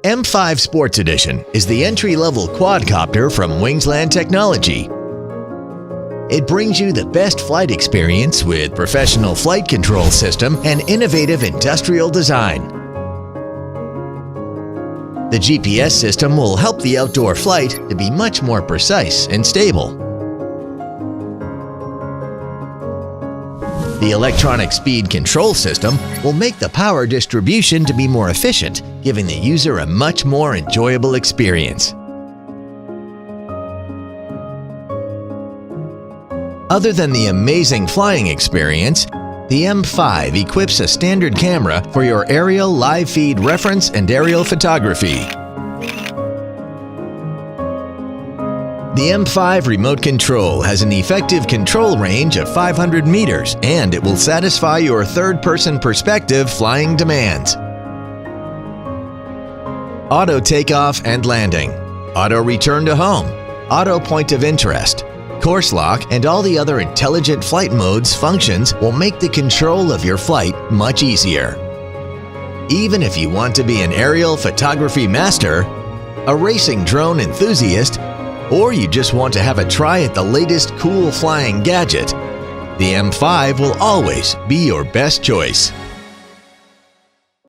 M5 Sports Edition is the entry-level quadcopter from Wingsland Technology. It brings you the best flight experience with professional flight control system and innovative industrial design. The GPS system will help the outdoor flight to be much more precise and stable. The electronic speed control system will make the power distribution to be more efficient, giving the user a much more enjoyable experience. Other than the amazing flying experience, the M5 equips a standard camera for your aerial live feed reference and aerial photography. The M5 remote control has an effective control range of 500 meters, and it will satisfy your third-person perspective flying demands. Auto takeoff and landing, auto return to home, auto point of interest, course lock, and all the other intelligent flight modes functions will make the control of your flight much easier. Even if you want to be an aerial photography master, a racing drone enthusiast, or you just want to have a try at the latest cool flying gadget, the M5 will always be your best choice.